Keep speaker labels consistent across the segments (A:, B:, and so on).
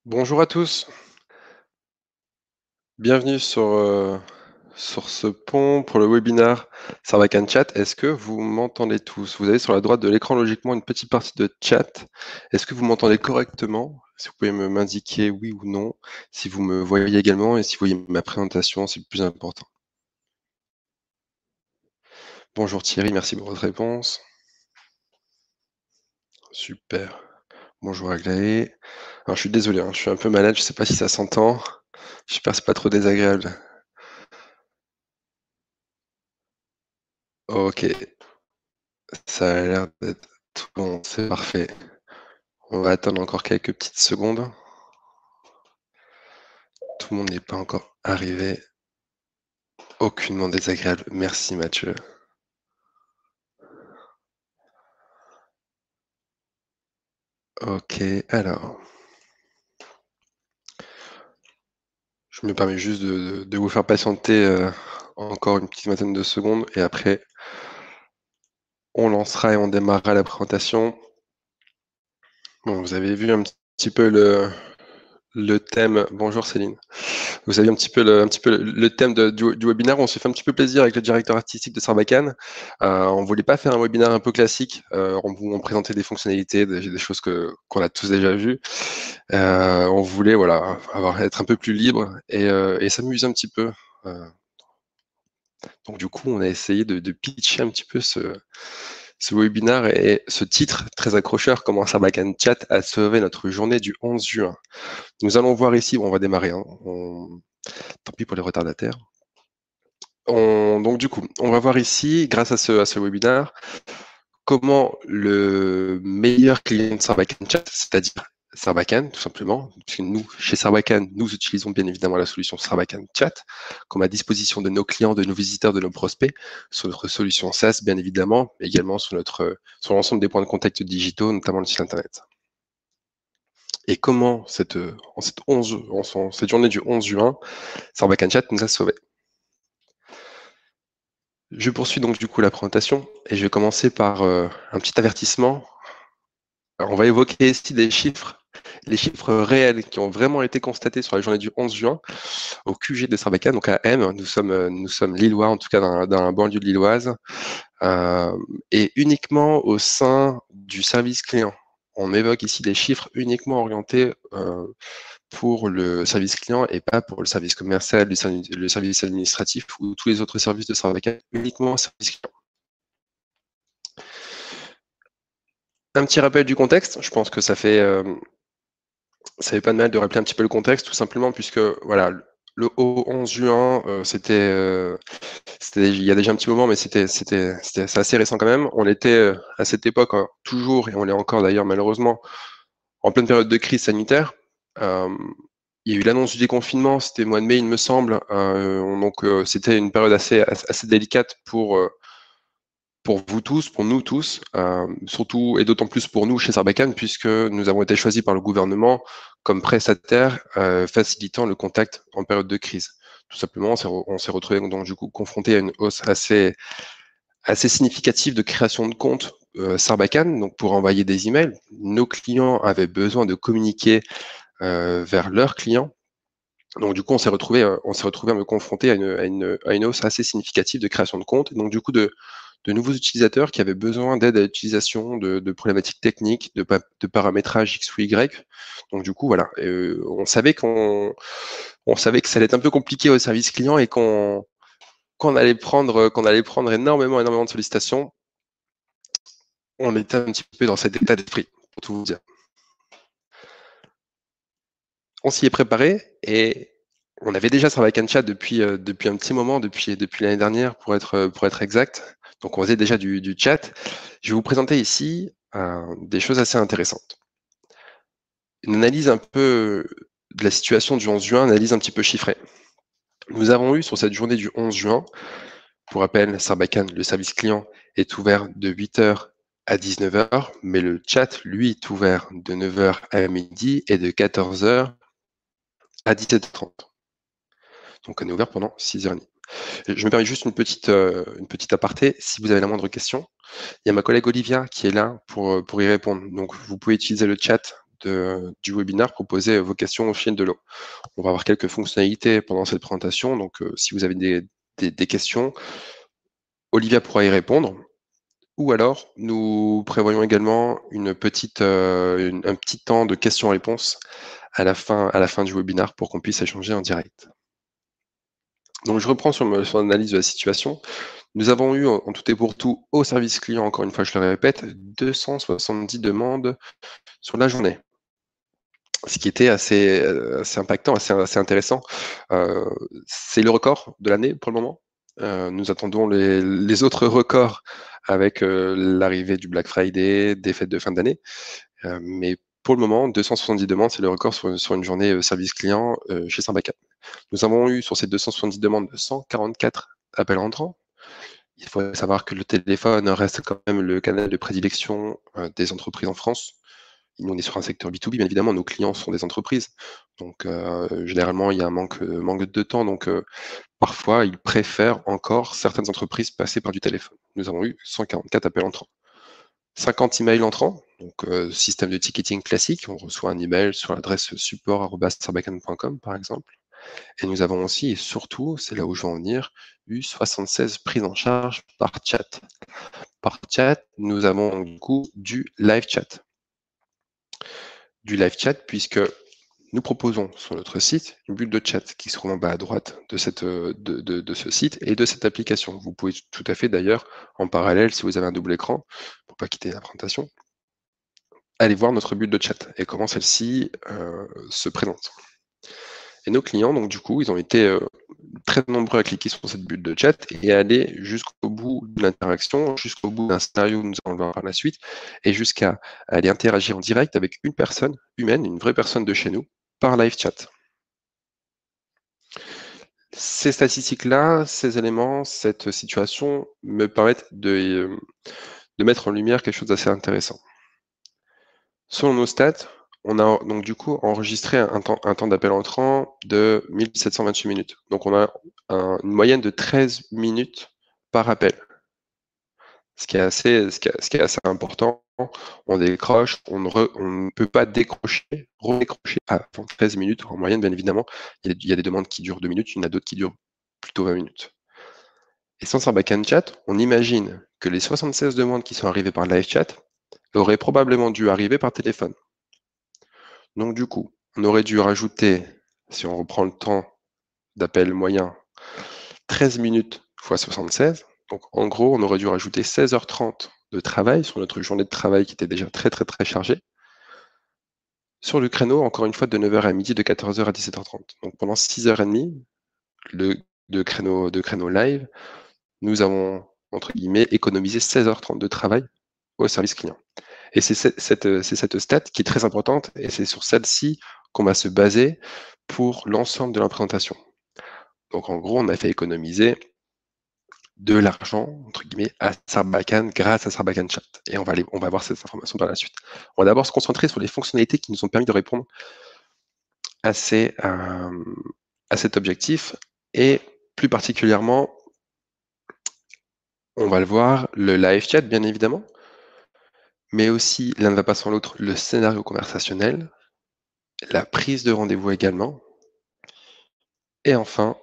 A: Bonjour à tous, bienvenue sur ce pont pour le webinaire Sarbacane Chat. Est-ce que vous m'entendez tous? Vous avez sur la droite de l'écran logiquement une petite partie de chat. Est-ce que vous m'entendez correctement? Si vous pouvez m'indiquer oui ou non, si vous me voyez également et si vous voyez ma présentation, c'est le plus important. Bonjour Thierry, merci pour votre réponse. Super. Bonjour Aglaé. Alors je suis désolé, je suis un peu malade, je ne sais pas si ça s'entend. J'espère que c'est pas trop désagréable. Ok, ça a l'air d'être tout bon, c'est parfait. On va attendre encore quelques petites secondes. Tout le monde n'est pas encore arrivé. Aucunement désagréable. Merci Mathieu. Ok, alors. Je me permets juste de vous faire patienter encore une petite vingtaine de secondes et après on lancera et on démarrera la présentation. Bon, vous avez vu un petit peu le thème. Bonjour Céline. Vous avez un petit peu le thème du webinaire. On se fait un petit peu plaisir avec le directeur artistique de Sarbacane. On voulait pas faire un webinaire un peu classique où on présentait des fonctionnalités, des choses qu'on a tous déjà vues. On voulait voilà être un peu plus libre et s'amuser un petit peu. Euh, donc du coup, on a essayé de pitcher un petit peu ce webinaire et ce titre très accrocheur, comment Sarbacane Chat a sauvé notre journée du 11 juin. Nous allons voir ici, on va démarrer. Tant pis pour les retardataires. Donc du coup, on va voir ici, grâce à ce webinaire, comment le meilleur client de Sarbacane Chat, c'est-à-dire Sarbacane, tout simplement, puisque nous, chez Sarbacane, nous utilisons bien évidemment la solution Sarbacane Chat, comme à disposition de nos clients, de nos visiteurs, de nos prospects, sur notre solution SaaS, bien évidemment, mais également sur l'ensemble des points de contact digitaux, notamment le site Internet. Et comment cette journée du 11 juin, Sarbacane Chat nous a sauvés. Je poursuis donc du coup la présentation et je vais commencer par un petit avertissement. Alors, on va évoquer ici des chiffres, les chiffres réels qui ont vraiment été constatés sur la journée du 11 juin au QG de Sarbacane, donc à M. Nous sommes lillois, en tout cas dans la banlieue de lilloise, et uniquement au sein du service client. On évoque ici des chiffres uniquement orientés pour le service client et pas pour le service commercial, le service administratif ou tous les autres services de Sarbacane, uniquement service client. Un petit rappel du contexte, je pense que ça fait pas de mal de rappeler un petit peu le contexte, tout simplement, puisque voilà, le 11 juin, il y a déjà un petit moment, mais c'est assez récent quand même. On était à cette époque toujours, et on l'est encore d'ailleurs malheureusement, en pleine période de crise sanitaire. Euh, il y a eu l'annonce du déconfinement, c'était mois de mai, il me semble. Donc c'était une période assez délicate pour vous tous, pour nous tous, surtout et d'autant plus pour nous chez Sarbacane, puisque nous avons été choisis par le gouvernement comme prestataire facilitant le contact en période de crise. Tout simplement, on s'est retrouvé donc du coup confronté à une hausse assez significative de création de comptes Sarbacane, donc pour envoyer des emails. Nos clients avaient besoin de communiquer vers leurs clients. Donc du coup, on s'est retrouvé à me confronter à une hausse assez significative de création de comptes, et donc du coup de nouveaux utilisateurs qui avaient besoin d'aide à l'utilisation de problématiques techniques, de paramétrage X ou Y. Donc du coup, voilà, on savait que ça allait être un peu compliqué au service client et qu'on allait prendre énormément de sollicitations. On était un petit peu dans cet état d'esprit, pour tout vous dire. On s'y est préparé et on avait déjà Sarbacane Chat depuis un petit moment, depuis l'année dernière pour être exact. Donc on faisait déjà du chat. Je vais vous présenter ici des choses assez intéressantes. Une analyse un peu de la situation du 11 juin, analyse un petit peu chiffrée. Nous avons eu sur cette journée du 11 juin, pour rappel, Sarbacane, le service client est ouvert de 8h à 19h, mais le chat, lui, est ouvert de 9h à midi et de 14h à 17h30. Donc on est ouvert pendant 6h30. Je me permets juste une petite aparté. Si vous avez la moindre question, il y a ma collègue Olivia qui est là pour y répondre. Donc vous pouvez utiliser le chat du webinaire, pour poser vos questions au fil de l'eau. On va avoir quelques fonctionnalités pendant cette présentation, donc si vous avez des questions, Olivia pourra y répondre. Ou alors, nous prévoyons également un petit temps de questions-réponses à la fin du webinaire pour qu'on puisse échanger en direct. Donc, je reprends sur l'analyse de la situation. Nous avons eu, en tout et pour tout, au service client, encore une fois, je le répète, 270 demandes sur la journée. Ce qui était assez impactant, assez intéressant. C'est le record de l'année pour le moment. Nous attendons les autres records avec l'arrivée du Black Friday, des fêtes de fin d'année. Mais pour le moment, 270 demandes, c'est le record sur une journée service client chez Sarbacane. Nous avons eu sur ces 270 demandes 144 appels entrants. Il faut savoir que le téléphone reste quand même le canal de prédilection des entreprises en France. Nous, on est sur un secteur B2B, bien évidemment, nos clients sont des entreprises. Donc, généralement, il y a un manque de temps. Donc, parfois, ils préfèrent encore, certaines entreprises, passer par du téléphone. Nous avons eu 144 appels entrants. 50 emails entrants, donc système de ticketing classique. On reçoit un email sur l'adresse support@sarbacane.com, par exemple. Et nous avons aussi, et surtout, c'est là où je veux en venir, eu 76 prises en charge par chat. Par chat, nous avons du coup du live chat. Du live chat, puisque nous proposons sur notre site une bulle de chat qui se trouve en bas à droite de ce site et de cette application. Vous pouvez tout à fait d'ailleurs, en parallèle, si vous avez un double écran, pour pas quitter la présentation, aller voir notre bulle de chat et comment celle-ci se présente. Et nos clients, donc du coup, ils ont été très nombreux à cliquer sur cette bulle de chat et à aller jusqu'au bout de l'interaction, jusqu'au bout d'un scénario que nous allons voir par la suite, et jusqu'à aller interagir en direct avec une personne humaine, une vraie personne de chez nous, par live chat. Ces statistiques-là, ces éléments, cette situation me permettent de mettre en lumière quelque chose d'assez intéressant. Selon nos stats, on a donc du coup enregistré un temps d'appel entrant de 1728 minutes. Donc on a une moyenne de 13 minutes par appel, ce qui est assez important. On décroche, on ne peut pas décrocher, redécrocher avant 13 minutes en moyenne, bien évidemment. Il y a des demandes qui durent 2 minutes, il y en a d'autres qui durent plutôt 20 minutes. Et sans Sarbacane Chat, on imagine que les 76 demandes qui sont arrivées par live chat auraient probablement dû arriver par téléphone. Donc du coup, on aurait dû rajouter, si on reprend le temps d'appel moyen, 13 minutes x 76. Donc en gros, on aurait dû rajouter 16h30 de travail sur notre journée de travail qui était déjà très chargée. Sur le créneau, encore une fois, de 9h à midi, de 14h à 17h30. Donc pendant 6h30 de créneau live, nous avons, entre guillemets, économisé 16h30 de travail au service client. Et c'est cette stat qui est très importante, et c'est sur celle-ci qu'on va se baser pour l'ensemble de la présentation. Donc en gros, on a fait économiser de l'argent, entre guillemets, à Sarbacane grâce à Sarbacane Chat. Et on va voir cette information par la suite. On va d'abord se concentrer sur les fonctionnalités qui nous ont permis de répondre à cet objectif, et plus particulièrement, on va le voir, le live chat, bien évidemment, mais aussi, l'un ne va pas sans l'autre, le scénario conversationnel, la prise de rendez-vous également, et enfin,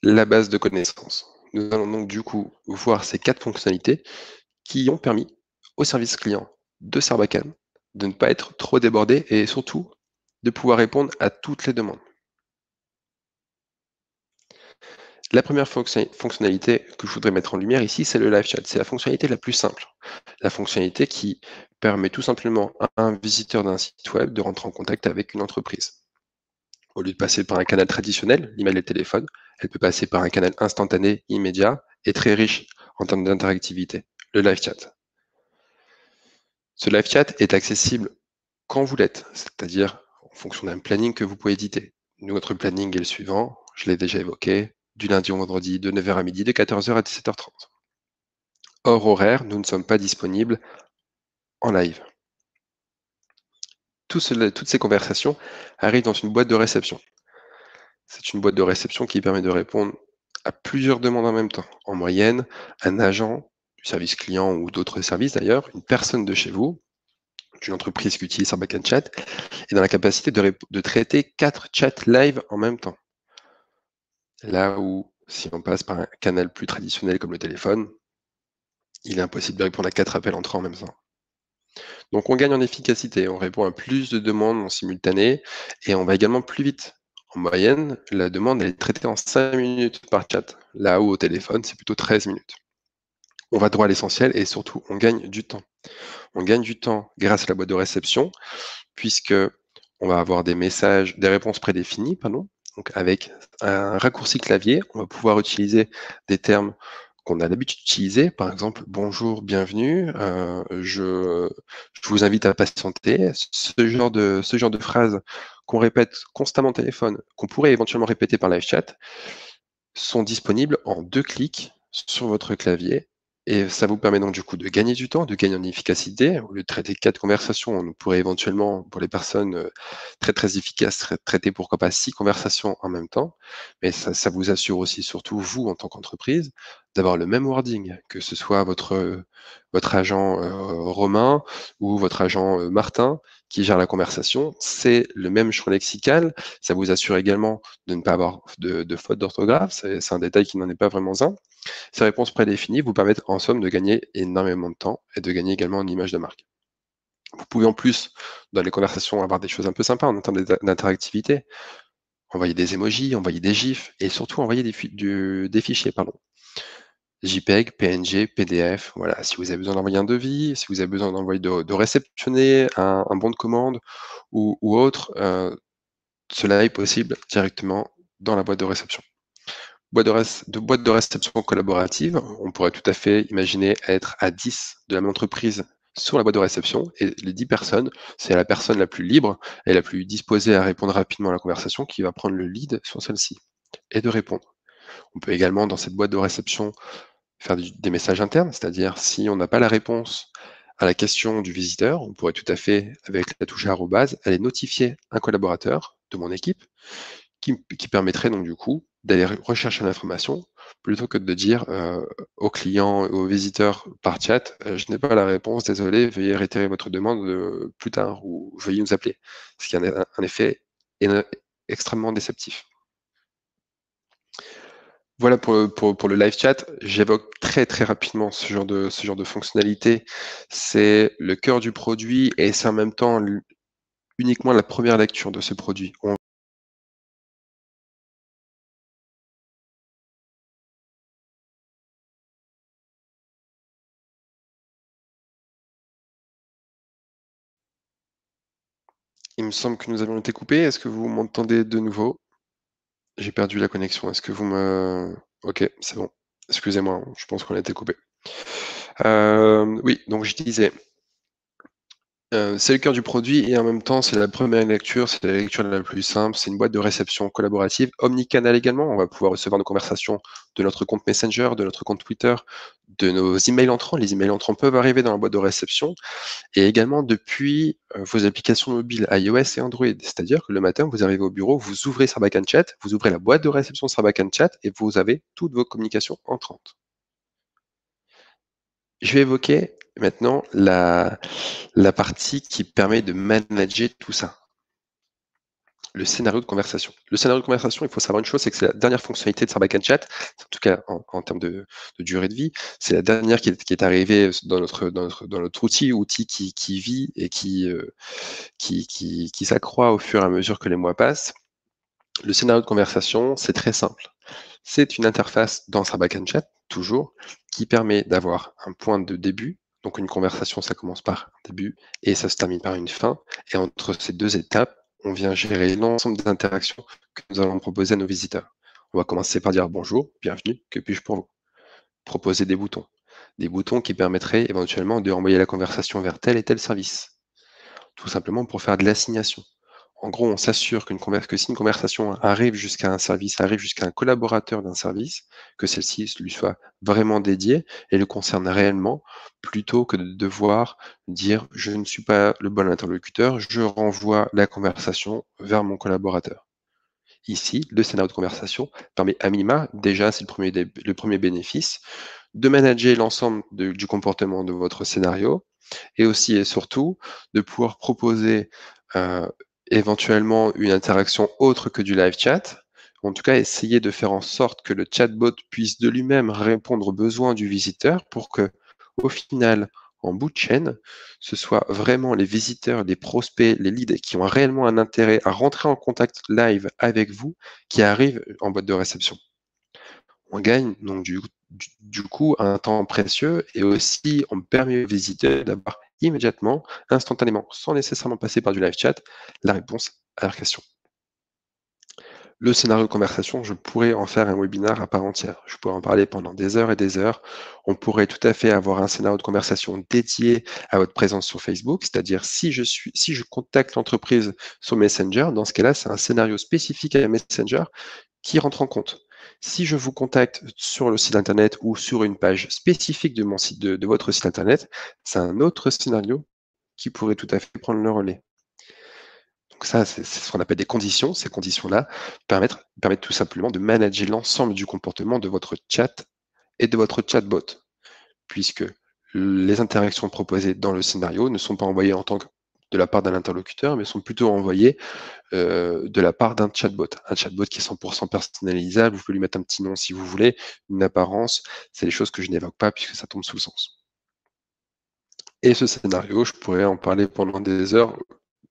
A: la base de connaissances. Nous allons donc du coup voir ces 4 fonctionnalités qui ont permis au service client de Sarbacane de ne pas être trop débordé et surtout de pouvoir répondre à toutes les demandes. La première fonctionnalité que je voudrais mettre en lumière ici, c'est le live chat. C'est la fonctionnalité la plus simple. La fonctionnalité qui permet tout simplement à un visiteur d'un site web de rentrer en contact avec une entreprise. Au lieu de passer par un canal traditionnel, l'email et le téléphone, elle peut passer par un canal instantané, immédiat et très riche en termes d'interactivité, le live chat. Ce live chat est accessible quand vous l'êtes, c'est-à-dire en fonction d'un planning que vous pouvez éditer. Notre planning est le suivant, je l'ai déjà évoqué, du lundi au vendredi de 9h à midi, de 14h à 17h30. Hors horaire, nous ne sommes pas disponibles en live. Toutes ces conversations arrivent dans une boîte de réception. C'est une boîte de réception qui permet de répondre à plusieurs demandes en même temps. En moyenne, un agent du service client ou d'autres services d'ailleurs, une personne de chez vous, d'une entreprise qui utilise Sarbacane Chat est dans la capacité de traiter 4 chats live en même temps. Là où, si on passe par un canal plus traditionnel comme le téléphone, il est impossible de répondre à 4 appels entrants en même temps. Donc on gagne en efficacité, on répond à plus de demandes en simultané et on va également plus vite. En moyenne, la demande elle est traitée en 5 minutes par chat, là où au téléphone, c'est plutôt 13 minutes. On va droit à l'essentiel et surtout, on gagne du temps. On gagne du temps grâce à la boîte de réception, puisque on va avoir des messages, des réponses prédéfinies, pardon. Donc avec un raccourci clavier, on va pouvoir utiliser des termes qu'on a l'habitude d'utiliser, par exemple bonjour, bienvenue, je vous invite à patienter. Ce genre de phrases qu'on répète constamment au téléphone, qu'on pourrait éventuellement répéter par live chat, sont disponibles en 2 clics sur votre clavier et ça vous permet donc du coup de gagner du temps, de gagner en efficacité. Au lieu de traiter 4 conversations, on pourrait éventuellement, pour les personnes, très efficaces, traiter pourquoi pas 6 conversations en même temps. Mais ça vous assure aussi, surtout vous en tant qu'entreprise, d'avoir le même wording, que ce soit votre agent, Romain ou votre agent, Martin qui gère la conversation. C'est le même champ lexical. Ça vous assure également de ne pas avoir de faute d'orthographe. C'est un détail qui n'en est pas vraiment un. Ces réponses prédéfinies vous permettent en somme de gagner énormément de temps et de gagner également en image de marque. Vous pouvez en plus, dans les conversations, avoir des choses un peu sympas en termes d'interactivité. Envoyer des emojis, envoyer des gifs et surtout envoyer des fichiers, pardon. JPEG, PNG, PDF, voilà. Si vous avez besoin d'envoyer un devis, si vous avez besoin de réceptionner un bon de commande ou autre, cela est possible directement dans la boîte de réception. Boîte de réception collaborative, on pourrait tout à fait imaginer être à 10 de la même entreprise sur la boîte de réception et les 10 personnes, c'est la personne la plus libre et la plus disposée à répondre rapidement à la conversation qui va prendre le lead sur celle-ci et de répondre. On peut également, dans cette boîte de réception, faire des messages internes, c'est-à-dire si on n'a pas la réponse à la question du visiteur, on pourrait tout à fait, avec la touche arrobase, aller notifier un collaborateur de mon équipe qui permettrait donc du coup d'aller rechercher l'information plutôt que de dire au client, au visiteur par chat, je n'ai pas la réponse, désolé, veuillez réitérer votre demande plus tard ou veuillez nous appeler. Ce qui a un effet extrêmement déceptif. Voilà pour le live chat. J'évoque très rapidement ce genre de fonctionnalité. C'est le cœur du produit et c'est en même temps uniquement la première lecture de ce produit. Il me semble que nous avons été coupés. Est-ce que vous m'entendez de nouveau? J'ai perdu la connexion. Est-ce que vous me... Ok, c'est bon. Excusez-moi, hein, je pense qu'on a été coupé. Oui, donc je disais, c'est le cœur du produit et en même temps, c'est la première lecture, c'est la lecture la plus simple, c'est une boîte de réception collaborative, omnicanal également. On va pouvoir recevoir nos conversations de notre compte Messenger, de notre compte Twitter, de nos emails entrants. Les emails entrants peuvent arriver dans la boîte de réception et également depuis vos applications mobiles iOS et Android. C'est-à-dire que le matin, vous arrivez au bureau, vous ouvrez Sarbacane Chat, vous ouvrez la boîte de réception Sarbacane Chat et vous avez toutes vos communications entrantes. Je vais évoquer maintenant la partie qui permet de manager tout ça, le scénario de conversation. Le scénario de conversation, il faut savoir une chose, c'est que c'est la dernière fonctionnalité de Sarbacane Chat, en tout cas en termes de durée de vie, c'est la dernière qui est arrivée dans notre outil qui vit et qui s'accroît au fur et à mesure que les mois passent. Le scénario de conversation, c'est très simple. C'est une interface dans Sarbacane Chat, toujours, qui permet d'avoir un point de début. Donc une conversation, ça commence par un début et ça se termine par une fin. Et entre ces deux étapes, on vient gérer l'ensemble des interactions que nous allons proposer à nos visiteurs. On va commencer par dire bonjour, bienvenue, que puis-je pour vous? Proposer des boutons. Des boutons qui permettraient éventuellement de renvoyer la conversation vers tel et tel service. Tout simplement pour faire de l'assignation. En gros, on s'assure que si une conversation arrive jusqu'à un service, arrive jusqu'à un collaborateur d'un service, que celle-ci lui soit vraiment dédiée et le concerne réellement, plutôt que de devoir dire je ne suis pas le bon interlocuteur, je renvoie la conversation vers mon collaborateur. Ici, le scénario de conversation permet à minima, déjà c'est le premier bénéfice, de manager l'ensemble du comportement de votre scénario et aussi et surtout de pouvoir proposer éventuellement une interaction autre que du live chat. En tout cas, essayer de faire en sorte que le chatbot puisse de lui-même répondre aux besoins du visiteur pour que, au final, en bout de chaîne, ce soit vraiment les visiteurs, les prospects, les leads qui ont réellement un intérêt à rentrer en contact live avec vous qui arrivent en boîte de réception. On gagne donc du coup un temps précieux et aussi on permet aux visiteurs d'avoir immédiatement, instantanément, sans nécessairement passer par du live chat, la réponse à leur question. Le scénario de conversation, je pourrais en faire un webinaire à part entière. Je pourrais en parler pendant des heures et des heures. On pourrait tout à fait avoir un scénario de conversation dédié à votre présence sur Facebook, c'est-à-dire si je contacte l'entreprise sur Messenger, dans ce cas-là, c'est un scénario spécifique à Messenger qui rentre en compte. Si je vous contacte sur le site internet ou sur une page spécifique de mon site de votre site internet, c'est un autre scénario qui pourrait tout à fait prendre le relais. Donc ça, c'est ce qu'on appelle des conditions. Ces conditions-là permettent tout simplement de manager l'ensemble du comportement de votre chat et de votre chatbot, puisque les interactions proposées dans le scénario ne sont pas envoyées en tant que de la part d'un interlocuteur, mais sont plutôt envoyées de la part d'un chatbot. Un chatbot qui est 100% personnalisable, vous pouvez lui mettre un petit nom si vous voulez, une apparence, c'est des choses que je n'évoque pas puisque ça tombe sous le sens. Et ce scénario, je pourrais en parler pendant des heures.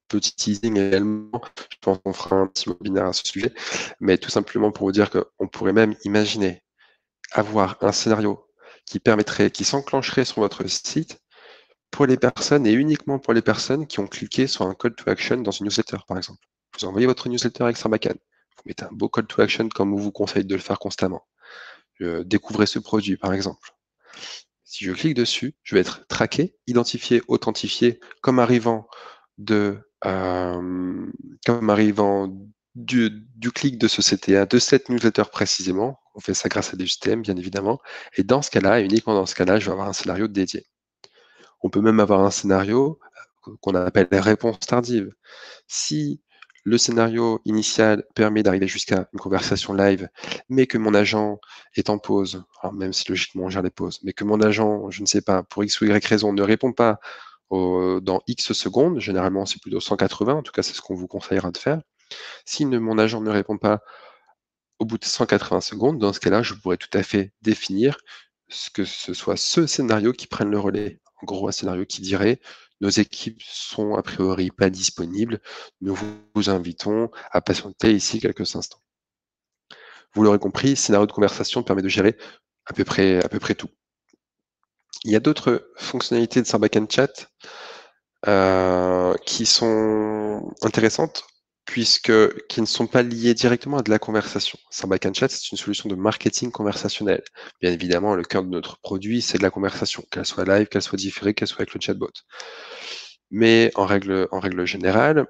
A: Petit teasing également, je pense qu'on fera un petit webinaire à ce sujet, mais tout simplement pour vous dire qu'on pourrait même imaginer avoir un scénario qui s'enclencherait sur votre site pour les personnes et uniquement pour les personnes qui ont cliqué sur un call to action dans une newsletter, par exemple. Vous envoyez votre newsletter avec Sarbacane. Vous mettez un beau call to action comme on vous conseille de le faire constamment. Découvrez ce produit, par exemple. Si je clique dessus, je vais être traqué, identifié, authentifié comme arrivant du clic de ce CTA, de cette newsletter précisément. On fait ça grâce à des UTM, bien évidemment. Et dans ce cas-là, et uniquement dans ce cas-là, je vais avoir un scénario dédié. On peut même avoir un scénario qu'on appelle les réponses tardives. Si le scénario initial permet d'arriver jusqu'à une conversation live, mais que mon agent est en pause, alors même si logiquement on gère les pauses, mais que mon agent, je ne sais pas, pour X ou Y raison, ne répond pas dans X secondes, généralement c'est plutôt 180, en tout cas c'est ce qu'on vous conseillera de faire. Si mon agent ne répond pas au bout de 180 secondes, dans ce cas-là, je pourrais tout à fait définir que ce soit ce scénario qui prenne le relais. En gros, un scénario qui dirait nos équipes sont a priori pas disponibles, nous vous invitons à patienter ici quelques instants. Vous l'aurez compris, scénario de conversation permet de gérer à peu près tout. Il y a d'autres fonctionnalités de Sarbacane Chat qui sont intéressantes qui ne sont pas liées directement à de la conversation. Sarbacane Chat, c'est une solution de marketing conversationnel. Bien évidemment, le cœur de notre produit, c'est de la conversation, qu'elle soit live, qu'elle soit différée, qu'elle soit avec le chatbot. Mais en règle générale,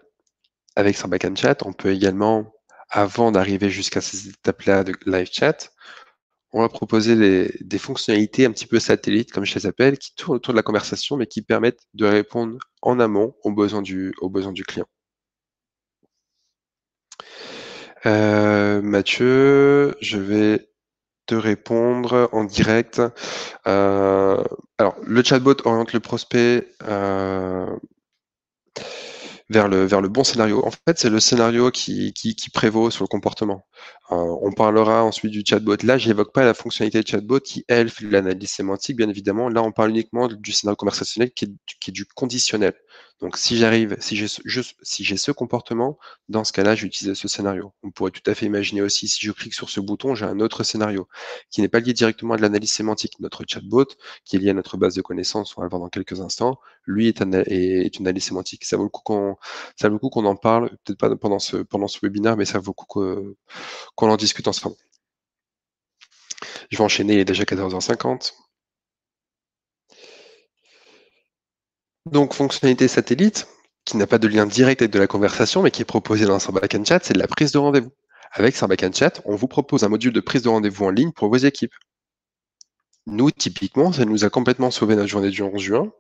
A: avec Sarbacane Chat, on peut également, avant d'arriver jusqu'à ces étapes-là de live chat, on va proposer des fonctionnalités un petit peu satellites, comme je les appelle, qui tournent autour de la conversation, mais qui permettent de répondre en amont aux besoins du client. Mathieu, je vais te répondre en direct. Alors, le chatbot oriente le prospect vers le bon scénario. En fait, c'est le scénario qui prévaut sur le comportement. On parlera ensuite du chatbot. Là, je n'évoque pas la fonctionnalité de chatbot qui, elle, fait de l'analyse sémantique, bien évidemment. Là, on parle uniquement du scénario conversationnel qui est du conditionnel. Donc, si j'ai ce comportement, dans ce cas-là, j'utilise ce scénario. On pourrait tout à fait imaginer aussi, si je clique sur ce bouton, j'ai un autre scénario qui n'est pas lié directement à de l'analyse sémantique. Notre chatbot, qui est lié à notre base de connaissances, on va le voir dans quelques instants, lui est une analyse sémantique. Ça vaut le coup qu'on en parle, peut-être pas pendant ce webinaire, mais ça vaut le coup qu'on en discute ensemble. Je vais enchaîner, il est déjà 14h50. Donc, fonctionnalité satellite, qui n'a pas de lien direct avec de la conversation, mais qui est proposée dans Sarbacane Chat, c'est de la prise de rendez-vous. Avec Sarbacane Chat, on vous propose un module de prise de rendez-vous en ligne pour vos équipes. Nous, typiquement, ça nous a complètement sauvé notre journée du 11 juin,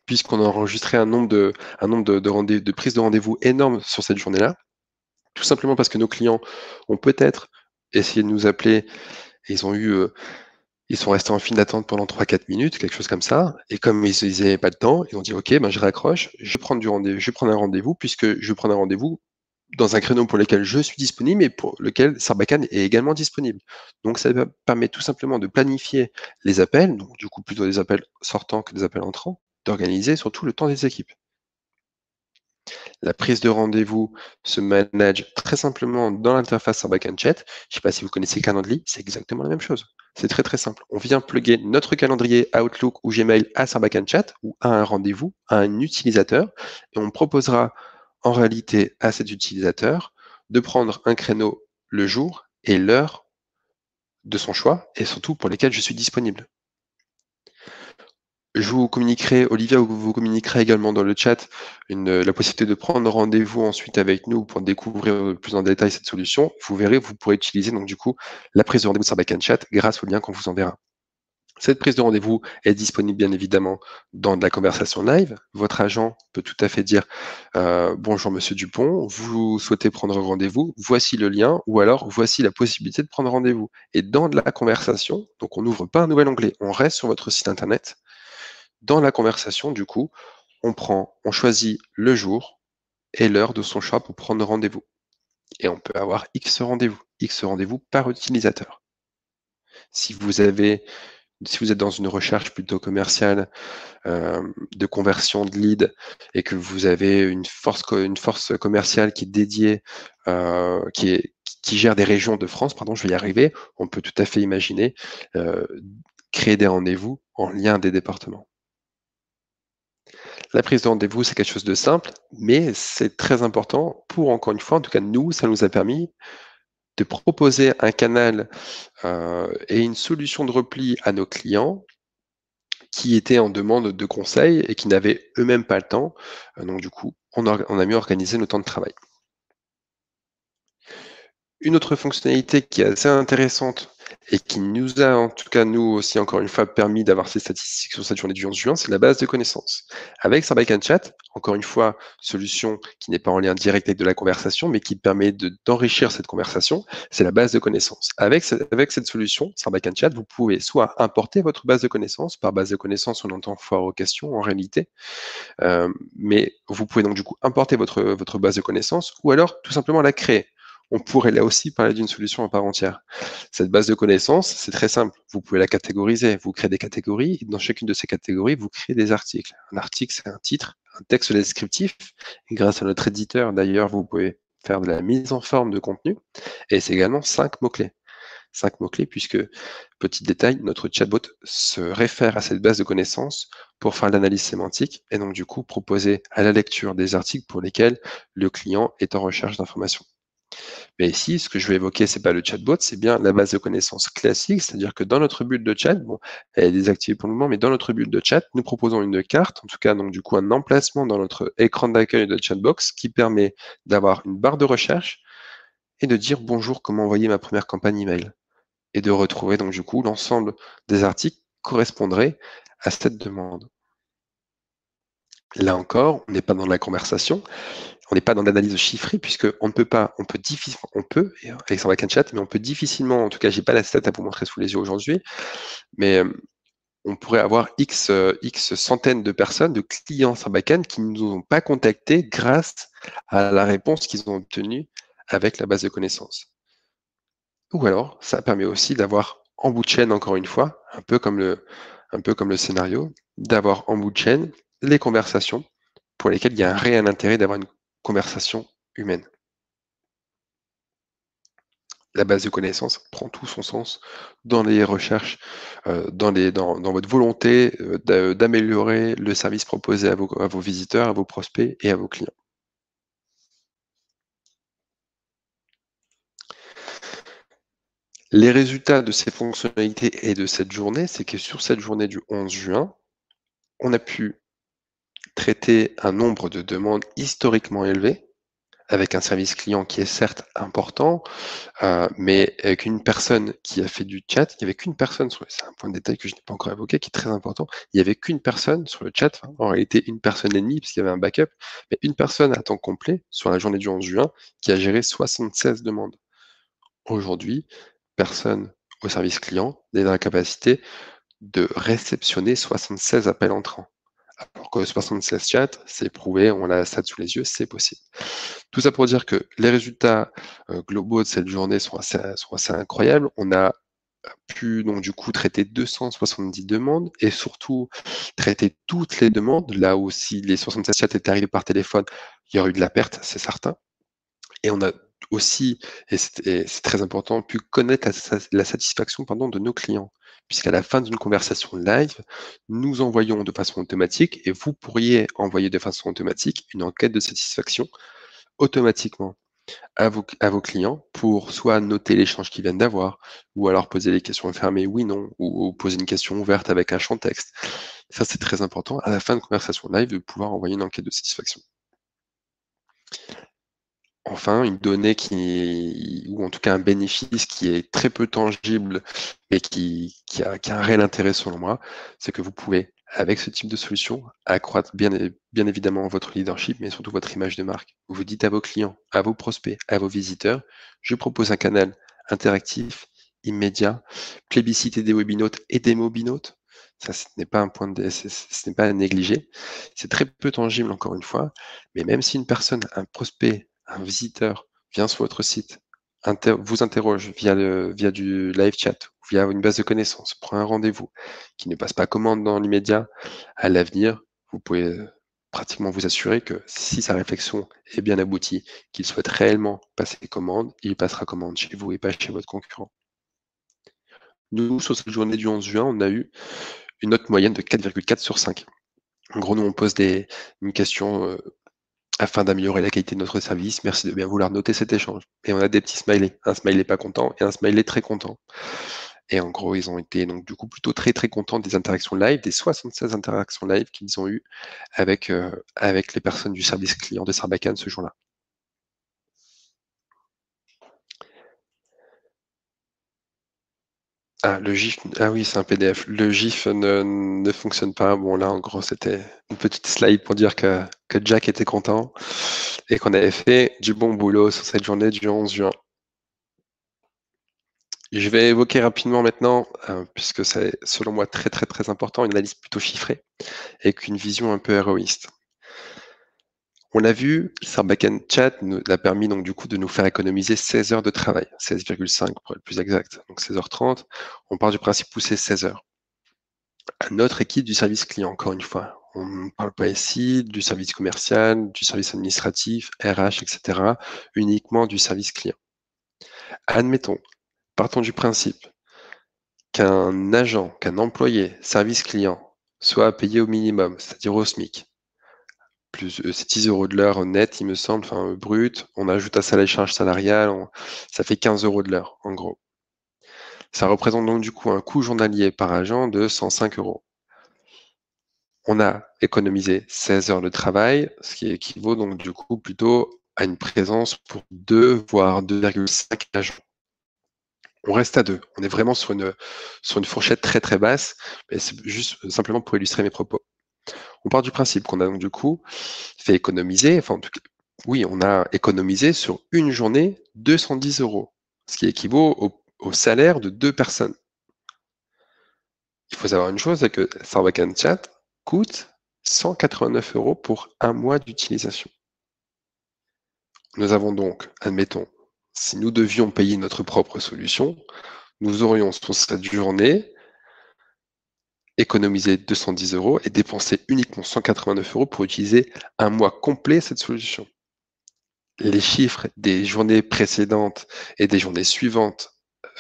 A: puisqu'on a enregistré un nombre de prises de rendez-vous énorme sur cette journée-là, tout simplement parce que nos clients ont peut-être essayé de nous appeler et ils ont eu Ils sont restés en file d'attente pendant 3-4 minutes, quelque chose comme ça. Et comme ils n'avaient pas de temps, ils ont dit: «OK, ben, je raccroche, je vais prendre un rendez-vous puisque je vais prendre un rendez-vous dans un créneau pour lequel je suis disponible et pour lequel Sarbacane est également disponible». Donc ça permet tout simplement de planifier les appels, donc du coup plutôt des appels sortants que des appels entrants, d'organiser surtout le temps des équipes. La prise de rendez-vous se manage très simplement dans l'interface Sarbacane Chat. Je ne sais pas si vous connaissez Calendly, c'est exactement la même chose. C'est très très simple. On vient plugger notre calendrier Outlook ou Gmail à Sarbacane Chat ou à un rendez-vous, à un utilisateur, et on proposera en réalité à cet utilisateur de prendre un créneau le jour et l'heure de son choix et surtout pour lesquels je suis disponible. Je vous communiquerai, Olivia vous communiquera également dans le chat la possibilité de prendre rendez-vous ensuite avec nous pour découvrir plus en détail cette solution. Vous verrez, vous pourrez utiliser donc du coup la prise de rendez-vous sur Backend Chat grâce au lien qu'on vous enverra. Cette prise de rendez-vous est disponible bien évidemment dans de la conversation live. Votre agent peut tout à fait dire bonjour Monsieur Dupont, vous souhaitez prendre rendez-vous, voici le lien, ou alors voici la possibilité de prendre rendez-vous. Et dans de la conversation, donc on n'ouvre pas un nouvel onglet, on reste sur votre site internet. Dans la conversation, du coup, on choisit le jour et l'heure de son choix pour prendre rendez-vous. Et on peut avoir X rendez-vous par utilisateur. Si vous êtes dans une recherche plutôt commerciale de conversion de lead et que vous avez une force commerciale qui est dédiée, qui gère des régions de France, pardon, je vais y arriver, on peut tout à fait imaginer créer des rendez-vous en lien des départements. La prise de rendez-vous, c'est quelque chose de simple, mais c'est très important pour, encore une fois, en tout cas nous, ça nous a permis de proposer un canal et une solution de repli à nos clients qui étaient en demande de conseils et qui n'avaient eux-mêmes pas le temps. Donc du coup, on a mieux organisé nos temps de travail. Une autre fonctionnalité qui est assez intéressante et qui nous a, en tout cas nous aussi, encore une fois, permis d'avoir ces statistiques sur cette journée du 11 juin, c'est la base de connaissances. Avec Sarbacane Chat, encore une fois, solution qui n'est pas en lien direct avec de la conversation, mais qui permet d'enrichir cette conversation, c'est la base de connaissances. Avec cette solution, Sarbacane Chat, vous pouvez soit importer votre base de connaissances, par base de connaissances, on entend foire aux questions en réalité, mais vous pouvez donc du coup importer votre base de connaissances ou alors tout simplement la créer. On pourrait là aussi parler d'une solution à part entière. Cette base de connaissances, c'est très simple. Vous pouvez la catégoriser. Vous créez des catégories. Et dans chacune de ces catégories, vous créez des articles. Un article, c'est un titre, un texte descriptif. Et grâce à notre éditeur, d'ailleurs, vous pouvez faire de la mise en forme de contenu. Et c'est également 5 mots-clés. 5 mots-clés, puisque, petit détail, notre chatbot se réfère à cette base de connaissances pour faire l'analyse sémantique et donc du coup proposer à la lecture des articles pour lesquels le client est en recherche d'informations. Mais ici, ce que je vais évoquer, c'est pas le chatbot, c'est bien la base de connaissances classique, c'est-à-dire que dans notre bulle de chat, bon, elle est désactivée pour le moment, mais dans notre bulle de chat, nous proposons une carte, en tout cas donc du coup un emplacement dans notre écran d'accueil de chatbox qui permet d'avoir une barre de recherche et de dire bonjour, comment envoyer ma première campagne email et de retrouver donc du coup l'ensemble des articles correspondrait à cette demande. Là encore, on n'est pas dans la conversation, on n'est pas dans l'analyse chiffrée puisque on ne peut pas, on peut, et avec Sarbacane Chat, mais on peut difficilement, en tout cas, j'ai pas la stat à vous montrer sous les yeux aujourd'hui, mais on pourrait avoir X centaines de personnes, de clients Sarbacane qui ne nous ont pas contactés grâce à la réponse qu'ils ont obtenue avec la base de connaissances. Ou alors, ça permet aussi d'avoir en bout de chaîne, encore une fois, un peu comme le scénario, d'avoir en bout de chaîne les conversations pour lesquelles il y a un réel intérêt d'avoir une conversation humaine. La base de connaissances prend tout son sens dans les recherches, dans votre volonté d'améliorer le service proposé à vos visiteurs, à vos prospects et à vos clients. Les résultats de ces fonctionnalités et de cette journée, c'est que sur cette journée du 11 juin, on a pu traiter un nombre de demandes historiquement élevé, avec un service client qui est certes important, mais avec une personne qui a fait du chat, il n'y avait qu'une personne, c'est un point de détail que je n'ai pas encore évoqué, qui est très important, il n'y avait qu'une personne sur le chat, enfin, en réalité une personne et demie, puisqu'il y avait un backup, mais une personne à temps complet sur la journée du 11 juin qui a géré 76 demandes. Aujourd'hui, personne au service client est dans la capacité de réceptionner 76 appels entrants. Alors que 76 chats, c'est prouvé, on a la stat sous les yeux, c'est possible. Tout ça pour dire que les résultats globaux de cette journée sont assez incroyables. On a pu donc du coup traiter 270 demandes et surtout traiter toutes les demandes. Là où si les 76 chats étaient arrivés par téléphone, il y aurait eu de la perte, c'est certain. Et on a aussi, et c'est très important, pu connaître la satisfaction de nos clients. Puisqu'à la fin d'une conversation live, nous envoyons de façon automatique, et vous pourriez envoyer de façon automatique une enquête de satisfaction automatiquement à vos clients pour soit noter l'échange qu'ils viennent d'avoir, ou alors poser les questions fermées oui, non, ou poser une question ouverte avec un champ texte. Ça, c'est très important à la fin de conversation live de pouvoir envoyer une enquête de satisfaction. Enfin, une donnée ou en tout cas un bénéfice qui est très peu tangible et qui a un réel intérêt selon moi, c'est que vous pouvez, avec ce type de solution, accroître bien évidemment votre leadership, mais surtout votre image de marque. Vous dites à vos clients, à vos prospects, à vos visiteurs, je propose un canal interactif, immédiat, plébiscité des webinotes et des mobinotes. Ça, ce n'est pas un point ce n'est pas à négliger. C'est très peu tangible, encore une fois, mais même si une personne, un prospect, un visiteur vient sur votre site, vous interroge via du live chat, via une base de connaissances, prend un rendez-vous, qui ne passe pas commande dans l'immédiat, à l'avenir, vous pouvez pratiquement vous assurer que si sa réflexion est bien aboutie, qu'il souhaite réellement passer commande, il passera commande chez vous et pas chez votre concurrent. Nous, sur cette journée du 11 juin, on a eu une note moyenne de 4,4 sur 5. En gros, nous, on pose une question afin d'améliorer la qualité de notre service. Merci de bien vouloir noter cet échange. Et on a des petits smileys. Un smiley pas content et un smiley très content. Et en gros, ils ont été donc du coup plutôt très très contents des interactions live, des 76 interactions live qu'ils ont eues avec les personnes du service client de Sarbacane ce jour-là. Ah, le GIF, ah oui, c'est un PDF. Le GIF ne fonctionne pas. Bon, là, en gros, c'était une petite slide pour dire que Jack était content et qu'on avait fait du bon boulot sur cette journée du 11 juin. Je vais évoquer rapidement maintenant, puisque c'est selon moi très très très important, une analyse plutôt chiffrée et qu'une vision un peu héroïste. On l'a vu, Sarbacane Chat nous a permis donc du coup de nous faire économiser 16 heures de travail, 16,5 pour être plus exact, donc 16h30. On part du principe où c'est 16 heures. À notre équipe du service client, encore une fois, on ne parle pas ici du service commercial, du service administratif, RH, etc., uniquement du service client. Admettons, partons du principe qu'un agent, qu'un employé service client soit payé au minimum, c'est-à-dire au SMIC, plus c'est 10 € de l'heure net, il me semble, enfin brut, on ajoute à ça les charges salariales, ça fait 15 € de l'heure, en gros. Ça représente donc du coup un coût journalier par agent de 105 €. On a économisé 16 heures de travail, ce qui équivaut donc du coup plutôt à une présence pour 2, voire 2,5 agents. On reste à 2. On est vraiment sur une fourchette très très basse, mais c'est juste simplement pour illustrer mes propos. On part du principe qu'on a donc du coup fait économiser, enfin en tout cas, oui, on a économisé sur une journée 210 €, ce qui équivaut au salaire de 2 personnes. Il faut savoir une chose, c'est que Sarbacane Chat coûte 189 € pour un mois d'utilisation. Nous avons donc, admettons, si nous devions payer notre propre solution, nous aurions sur cette journée économisé 210 € et dépensé uniquement 189 € pour utiliser un mois complet cette solution. Les chiffres des journées précédentes et des journées suivantes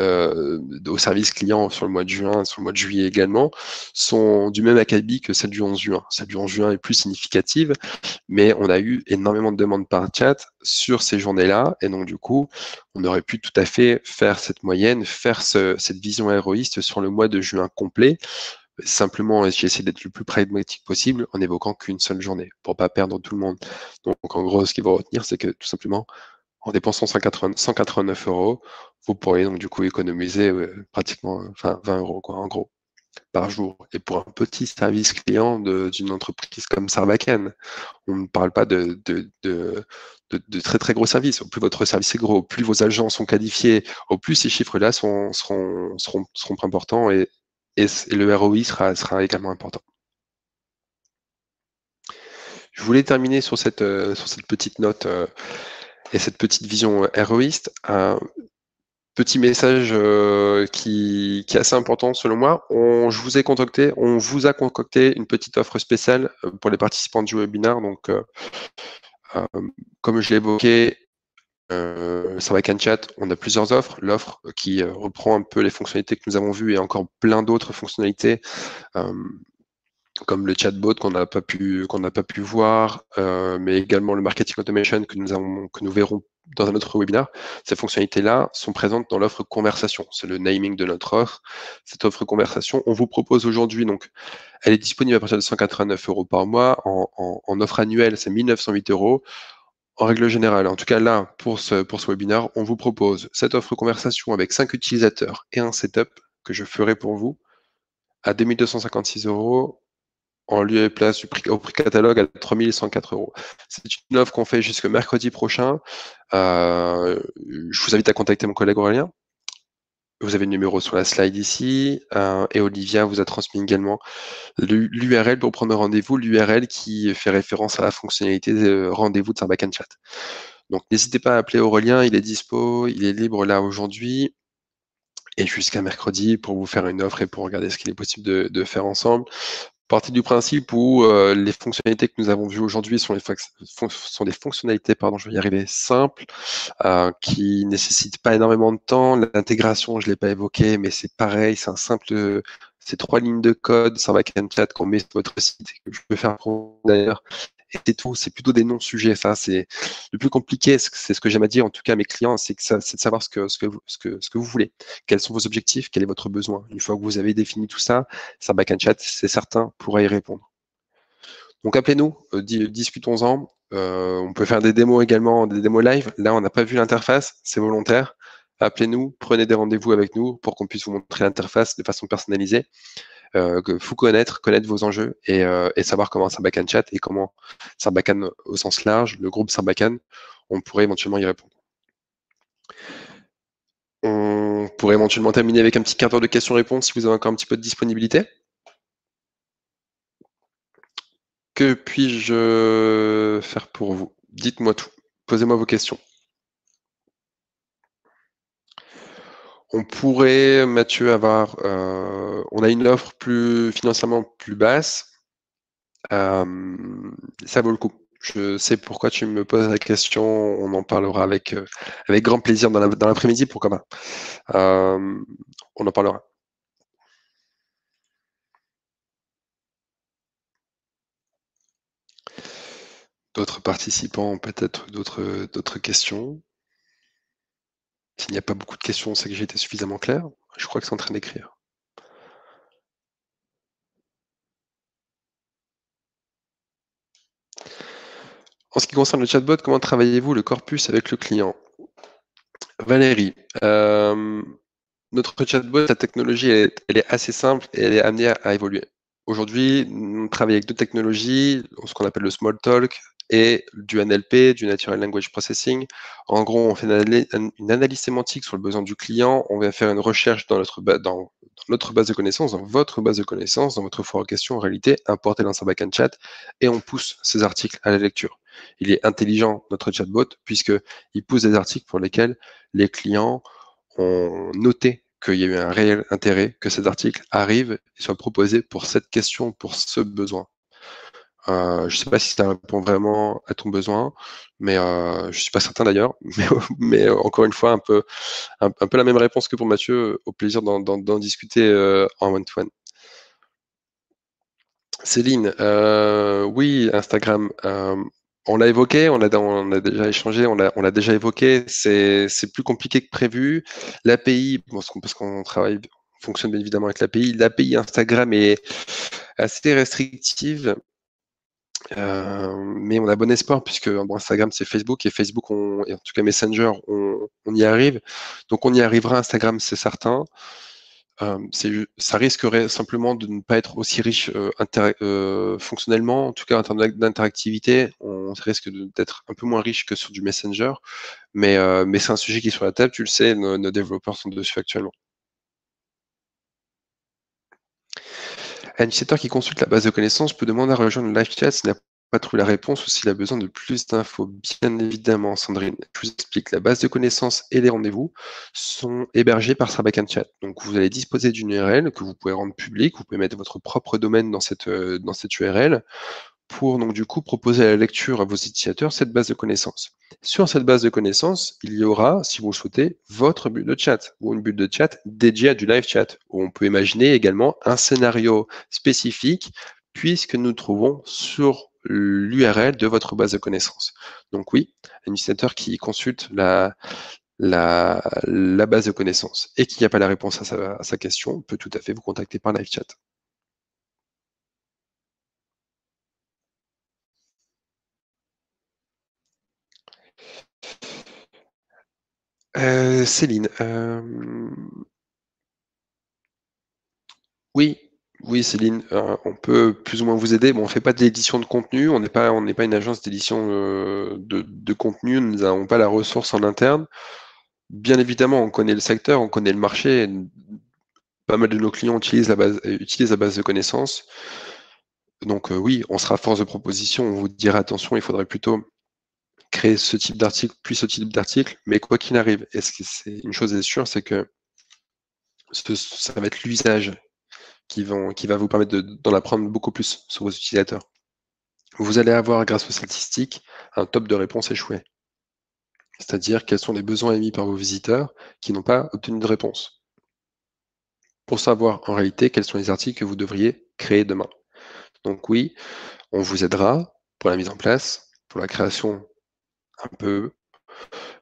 A: au service client sur le mois de juin, sur le mois de juillet également, sont du même acabit que celle du 11 juin. Celle du 11 juin est plus significative, mais on a eu énormément de demandes par chat sur ces journées-là, et donc du coup, on aurait pu tout à fait faire cette moyenne, faire cette vision héroïste sur le mois de juin complet. Simplement, j'ai essayé d'être le plus pragmatique possible en évoquant qu'une seule journée pour pas perdre tout le monde. Donc, en gros, ce qu'il faut retenir, c'est que tout simplement, en dépensant 189 €, vous pourriez donc du coup économiser pratiquement 20 € quoi, en gros. par jour. Et pour un petit service client d'une entreprise comme Sarbacane, on ne parle pas de très très gros services. Au plus votre service est gros, au plus vos agents sont qualifiés, au plus ces chiffres-là seront importants et le ROI sera également important. Je voulais terminer sur cette petite note et cette petite vision héroïste. Un petit message qui est assez important selon moi. On vous a concocté une petite offre spéciale pour les participants du webinaire. Donc, comme je l'ai évoqué, Sarbacane Chat, on a plusieurs offres. L'offre qui reprend un peu les fonctionnalités que nous avons vues et encore plein d'autres fonctionnalités comme le chatbot qu'on n'a pas pu voir, mais également le marketing automation que nous verrons dans un autre webinaire. Ces fonctionnalités-là sont présentes dans l'offre conversation. C'est le naming de notre offre. Cette offre conversation, on vous propose aujourd'hui, donc, elle est disponible à partir de 189 € par mois. En offre annuelle, c'est 1908 €. En règle générale, en tout cas là, pour ce webinaire, on vous propose cette offre conversation avec 5 utilisateurs et un setup que je ferai pour vous à 2256 € en lieu et place au prix catalogue à 3104 €. C'est une offre qu'on fait jusqu'au mercredi prochain. Je vous invite à contacter mon collègue Aurélien. Vous avez le numéro sur la slide ici, et Olivia vous a transmis également l'URL pour prendre rendez-vous, l'URL qui fait référence à la fonctionnalité de rendez-vous de Sarbacane Chat. Donc n'hésitez pas à appeler Aurélien, il est dispo, il est libre là aujourd'hui et jusqu'à mercredi pour vous faire une offre et pour regarder ce qu'il est possible de faire ensemble. Partir du principe où les fonctionnalités que nous avons vues aujourd'hui sont des fonctionnalités, je vais y arriver, simples, qui nécessitent pas énormément de temps. L'intégration, je l'ai pas évoqué, mais c'est pareil, c'est 3 lignes de code, Sarbacane Chat qu'on met sur votre site et que je peux faire pour vous d'ailleurs. Et c'est tout, c'est plutôt des non-sujets. Ça, c'est le plus compliqué, c'est ce que j'aime à dire, en tout cas à mes clients, c'est de savoir ce que vous voulez. Quels sont vos objectifs, quel est votre besoin. Une fois que vous avez défini tout ça, Sarbacane Chat, c'est certain, pourra y répondre. Donc appelez-nous, discutons-en. On peut faire des démos également, des démos live. Là, on n'a pas vu l'interface, c'est volontaire. Appelez-nous, prenez des rendez-vous avec nous pour qu'on puisse vous montrer l'interface de façon personnalisée, que vous connaître vos enjeux et savoir comment Sarbacane Chat et comment Sarbacane au sens large, le groupe Sarbacane, on pourrait éventuellement y répondre. On pourrait éventuellement terminer avec un petit quart d'heure de questions-réponses si vous avez encore un petit peu de disponibilité. Que puis-je faire pour vous? Dites-moi tout. Posez-moi vos questions. On pourrait, Mathieu, on a une offre financièrement plus basse. Ça vaut le coup. Je sais pourquoi tu me poses la question. On en parlera avec grand plaisir dans l'après-midi, pourquoi pas. On en parlera. D'autres participants ont peut-être d'autres questions. S'il n'y a pas beaucoup de questions, c'est que j'ai été suffisamment clair. Je crois que c'est en train d'écrire. En ce qui concerne le chatbot, comment travaillez-vous le corpus avec le client? Valérie, notre chatbot, la technologie, elle est assez simple et elle est amenée à évoluer. Aujourd'hui, on travaille avec deux technologies, ce qu'on appelle le small talk et du NLP, du Natural Language Processing. En gros, on fait une analyse sémantique sur le besoin du client, on va faire une recherche dans notre base de connaissances, dans votre base de connaissances, dans votre foire en question, en réalité, importé dans Sarbacane Chat, et on pousse ces articles à la lecture. Il est intelligent, notre chatbot, puisqu'il pousse des articles pour lesquels les clients ont noté qu'il y a eu un réel intérêt que cet article arrive et soit proposé pour cette question, pour ce besoin. Je ne sais pas si ça répond vraiment à ton besoin, mais je ne suis pas certain d'ailleurs. Mais encore une fois, un peu la même réponse que pour Mathieu. Au plaisir d'en discuter en one-to-one. Céline, oui, Instagram. On l'a évoqué, on a déjà échangé, on l'a déjà évoqué. C'est plus compliqué que prévu. L'API, parce qu'on fonctionne bien évidemment avec l'API. L'API Instagram est assez restrictive. Mais on a bon espoir puisque Instagram c'est Facebook et Facebook et en tout cas Messenger on y arrive, donc on y arrivera. Instagram c'est certain. Ça risquerait simplement de ne pas être aussi riche fonctionnellement, en tout cas en termes d'interactivité, on risque d'être un peu moins riche que sur du Messenger, mais c'est un sujet qui est sur la table, tu le sais, nos développeurs sont dessus actuellement. Un utilisateur qui consulte la base de connaissances peut demander à rejoindre le live chat s'il n'a pas trouvé la réponse ou s'il a besoin de plus d'infos. Bien évidemment, Sandrine, je vous explique, la base de connaissances et les rendez-vous sont hébergés par Sarbacane Chat. Donc vous allez disposer d'une URL que vous pouvez rendre publique, vous pouvez mettre votre propre domaine dans cette URL pour donc du coup proposer à la lecture à vos utilisateurs cette base de connaissances. Sur cette base de connaissances, il y aura, si vous le souhaitez, votre bulle de chat ou une bulle de chat dédiée à du live chat, où on peut imaginer également un scénario spécifique puisque nous nous trouvons sur l'URL de votre base de connaissances. Donc oui, un utilisateur qui consulte la base de connaissances et qui n'a pas la réponse à sa question peut tout à fait vous contacter par live chat. Céline, oui, oui, Céline, on peut plus ou moins vous aider. Bon, on fait pas de l'édition de contenu, on n'est pas une agence d'édition de contenu, nous n'avons pas la ressource en interne. Bien évidemment, on connaît le secteur, on connaît le marché. Pas mal de nos clients utilisent la base de connaissances. Donc oui, on sera force de proposition. On vous dira attention, il faudrait plutôt créer ce type d'article, puis ce type d'article. Mais quoi qu'il arrive, une chose est sûre, c'est que ça va être l'usage qui va vous permettre d'en apprendre beaucoup plus sur vos utilisateurs. Vous allez avoir, grâce aux statistiques, un top de réponses échouées. C'est-à-dire quels sont les besoins émis par vos visiteurs qui n'ont pas obtenu de réponse. Pour savoir en réalité quels sont les articles que vous devriez créer demain. Donc oui, on vous aidera pour la mise en place, pour la création un peu,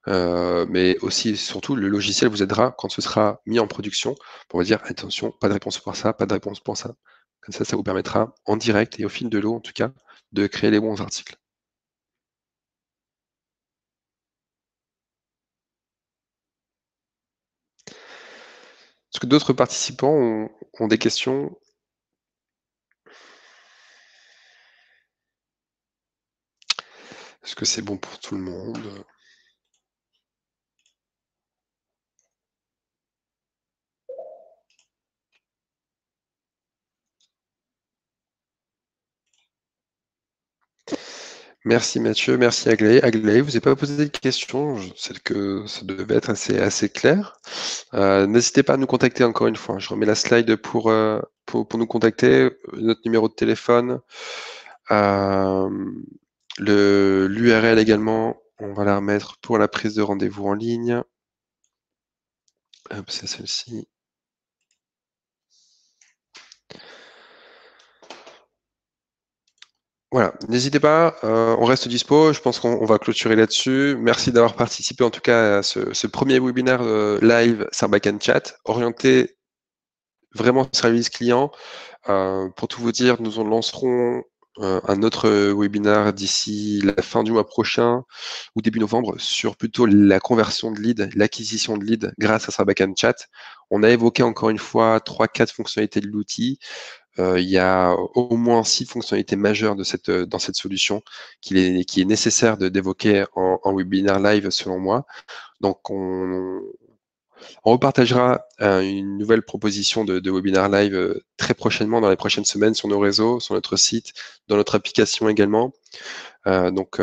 A: mais aussi et surtout le logiciel vous aidera quand ce sera mis en production pour vous dire attention, pas de réponse pour ça, pas de réponse pour ça. Comme ça vous permettra en direct et au fil de l'eau en tout cas de créer les bons articles. Est-ce que d'autres participants ont des questions? Est-ce que c'est bon pour tout le monde? Merci Mathieu, merci Aglaé. Aglaé, vous n'avez pas posé de questions, c'est que ça devait être assez clair. N'hésitez pas à nous contacter encore une fois. Je remets la slide pour nous contacter, notre numéro de téléphone, l'URL également, on va la remettre pour la prise de rendez-vous en ligne. Hop, c'est celle-ci. Voilà, n'hésitez pas, on reste dispo, je pense qu'on va clôturer là-dessus. Merci d'avoir participé en tout cas à ce premier webinaire live Sarbacane Chat, orienté vraiment service client. Pour tout vous dire, nous en lancerons un autre webinaire d'ici la fin du mois prochain ou début novembre sur plutôt la conversion de leads, l'acquisition de leads grâce à Sarbacane Chat. On a évoqué encore une fois 3-4 fonctionnalités de l'outil. Il y a au moins 6 fonctionnalités majeures dans cette solution qui est nécessaire d'évoquer en webinaire live selon moi. Donc on repartagera une nouvelle proposition de webinaire live très prochainement, dans les prochaines semaines, sur nos réseaux, sur notre site, dans notre application également. Donc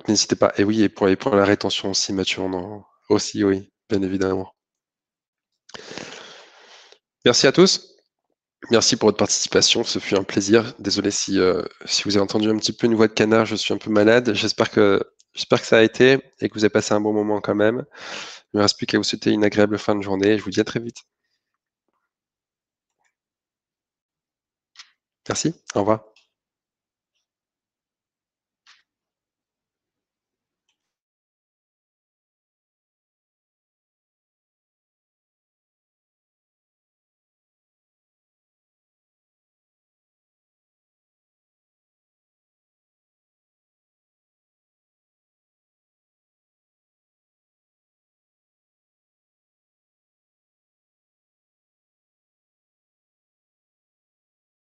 A: n'hésitez pas. Et oui, et pour la rétention aussi, Mathieu, aussi, oui, bien évidemment. Merci à tous. Merci pour votre participation, ce fut un plaisir. Désolé si vous avez entendu un petit peu une voix de canard, je suis un peu malade. J'espère que ça a été et que vous avez passé un bon moment quand même. Il ne me reste plus qu'à vous souhaiter une agréable fin de journée. Je vous dis à très vite. Merci, au revoir.